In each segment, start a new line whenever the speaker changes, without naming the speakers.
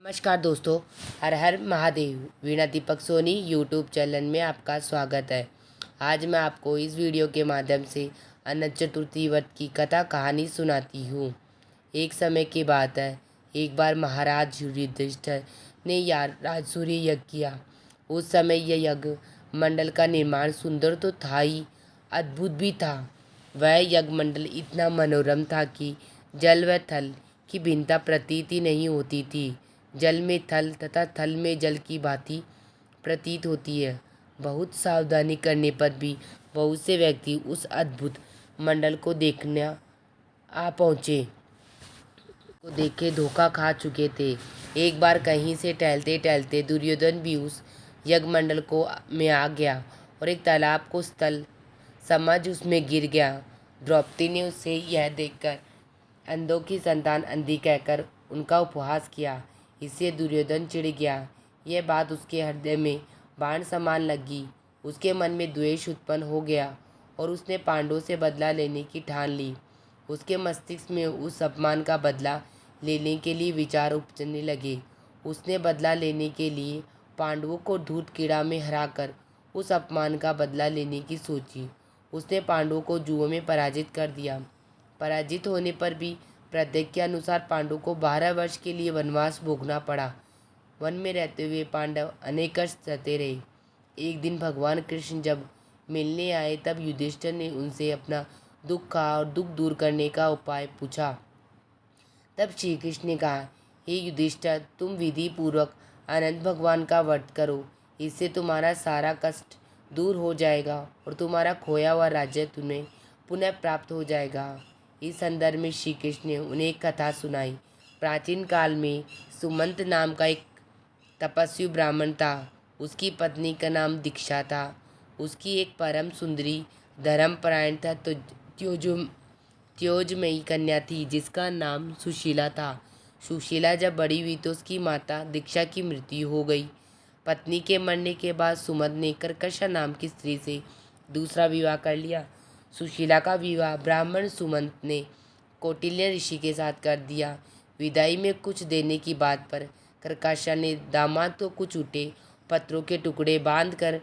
नमस्कार दोस्तों। हर हर महादेव। वीणा Deepak Soni YouTube channel में आपका स्वागत है। आज मैं आपको इस वीडियो के माध्यम से अनंत चतुर्थी व्रत की कथा कहानी सुनाती हूँ। एक समय की बात है, एक बार महाराज युधिष्ठिर ने राजसूय यज्ञ किया। उस समय यह यज्ञ मंडल का निर्माण सुंदर तो था ही, अद्भुत भी था। वह यज्ञ मंडल इतना मनोरम था कि जल व थल की भिन्नता प्रतीत ही नहीं होती थी। जल में थल तथा थल में जल की भांति प्रतीत होती है। बहुत सावधानी करने पर भी बहुत से व्यक्ति उस अद्भुत मंडल को देखने आ पहुँचे को देखे धोखा खा चुके थे। एक बार कहीं से टहलते टहलते दुर्योधन भी उस यज्ञ मंडल को में आ गया और एक तालाब को स्थल समझ उसमें गिर गया। द्रौपदी ने उसे यह देखकर अंधों की संतान अंधी कहकर उनका उपहास किया। इससे दुर्योधन चिढ़ गया। यह बात उसके हृदय में बाण समान लगी। उसके मन में द्वेष उत्पन्न हो गया और उसने पांडवों से बदला लेने की ठान ली। उसके मस्तिष्क में उस अपमान का बदला लेने के लिए विचार उपजने लगे। उसने बदला लेने के लिए पांडवों को धूर्त कीड़ा में हराकर उस अपमान का बदला लेने की सोची। उसने पांडवों को जुओं में पराजित कर दिया। पराजित होने पर भी प्रतिज्ञा के अनुसार पांडवों को 12 वर्ष के लिए वनवास भोगना पड़ा। वन में रहते हुए पांडव अनेक कष्ट सहते रहे। एक दिन भगवान कृष्ण जब मिलने आए तब युधिष्ठिर ने उनसे अपना दुख का और दुख दूर करने का उपाय पूछा। तब श्री कृष्ण ने कहा, हे युधिष्ठिर, तुम विधि पूर्वक अनंत भगवान का व्रत करो। इससे तुम्हारा सारा कष्ट दूर हो जाएगा और तुम्हारा खोया हुआ राज्य तुम्हें पुनः प्राप्त हो जाएगा। इस संदर्भ में श्री कृष्ण ने उन्हें एक कथा सुनाई। प्राचीन काल में सुमंत नाम का एक तपस्वी ब्राह्मण था। उसकी पत्नी का नाम दीक्षा था। उसकी एक परम सुंदरी धर्मपरायण था तो त्योजमयी कन्या थी जिसका नाम सुशीला था। सुशीला जब बड़ी हुई तो उसकी माता दीक्षा की मृत्यु हो गई। पत्नी के मरने के बाद सुमंत ने कर्कशा नाम की स्त्री से दूसरा विवाह कर लिया। सुशीला का विवाह ब्राह्मण सुमंत ने कौटिल्य ऋषि के साथ कर दिया। विदाई में कुछ देने की बात पर कर्कशा ने दामाद को कुछ उठे पत्रों के टुकड़े बांध कर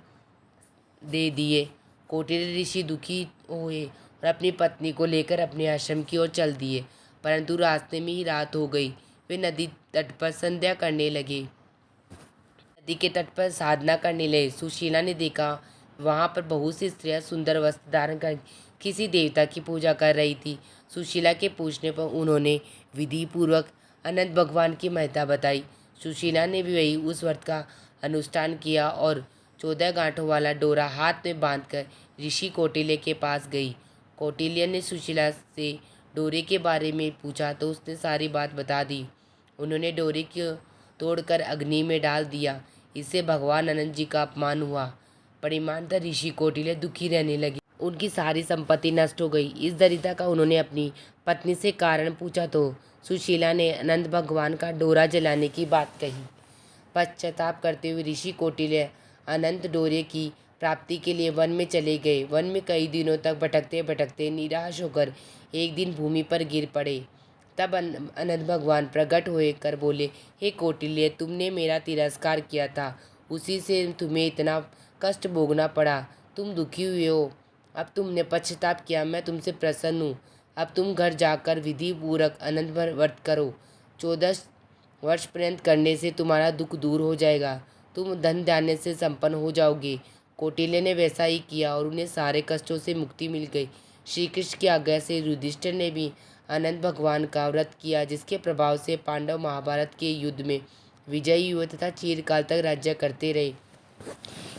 दे दिए। कौटिल्य ऋषि दुखी हुए और अपनी पत्नी को लेकर अपने आश्रम की ओर चल दिए, परंतु रास्ते में ही रात हो गई। वे नदी तट पर संध्या करने लगे। नदी के तट पर साधना करने लगे। सुशीला ने देखा वहाँ पर बहुत सी स्त्रियां सुंदर वस्त्र धारण कर किसी देवता की पूजा कर रही थी। सुशीला के पूछने पर उन्होंने विधि पूर्वक अनंत भगवान की महत्ता बताई। सुशीला ने भी वही उस व्रत का अनुष्ठान किया और 14 गांठों वाला डोरा हाथ में बांधकर ऋषि कौटिल्य के पास गई। कौटिल्य ने सुशीला से डोरे के बारे में पूछा तो उसने सारी बात बता दी। उन्होंने डोरे को तोड़कर अग्नि में डाल दिया। इससे भगवान अनंत जी का अपमान हुआ। परिमाणतः ऋषि कौटिल्य दुखी रहने लगे। उनकी सारी संपत्ति नष्ट हो गई। इस दरिद्रता का उन्होंने अपनी पत्नी से कारण पूछा तो सुशीला ने अनंत भगवान का डोरा जलाने की बात कही। पश्चाताप करते हुए ऋषि कौटिल्य अनंत डोरे की प्राप्ति के लिए वन में चले गए। वन में कई दिनों तक भटकते भटकते निराश होकर एक दिन भूमि पर गिर पड़े। तब अनंत भगवान प्रकट हुए कर बोले, हे कौटिल्य, तुमने मेरा तिरस्कार किया था, उसी से तुम्हें इतना कष्ट भोगना पड़ा। तुम दुखी हुए हो, अब तुमने पश्चाताप किया, मैं तुमसे प्रसन्न हूँ। अब तुम घर जाकर विधि पूर्वक अनंत व्रत करो। 14 वर्ष पर्यंत करने से तुम्हारा दुख दूर हो जाएगा। तुम धन धान्य से संपन्न हो जाओगे। कौटिल्य ने वैसा ही किया और उन्हें सारे कष्टों से मुक्ति मिल गई। श्री कृष्ण की आज्ञा से युधिष्ठिर ने भी अनंत भगवान का व्रत किया, जिसके प्रभाव से पांडव महाभारत के युद्ध में विजयी हुए तथा चिरकाल तक राज्य करते रहे।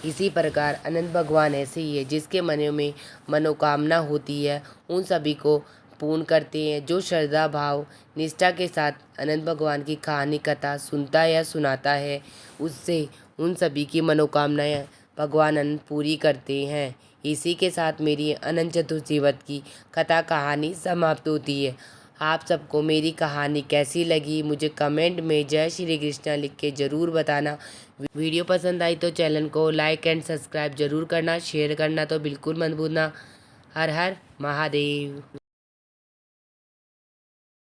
इसी प्रकार अनंत भगवान ऐसे ही है, जिसके मन में मनोकामना होती है उन सभी को पूर्ण करते हैं। जो श्रद्धा भाव निष्ठा के साथ अनंत भगवान की कहानी कथा सुनता या सुनाता है, उससे उन सभी की मनोकामनाएं भगवान अनंत पूरी करते हैं। इसी के साथ मेरी अनंत चतुर्थी व्रत की कथा कहानी समाप्त होती है। आप सबको मेरी कहानी कैसी लगी मुझे कमेंट में जय श्री कृष्णा लिख के ज़रूर बताना। वीडियो पसंद आई तो चैनल को लाइक एंड सब्सक्राइब जरूर करना, शेयर करना तो बिल्कुल मत भूलना। हर हर महादेव।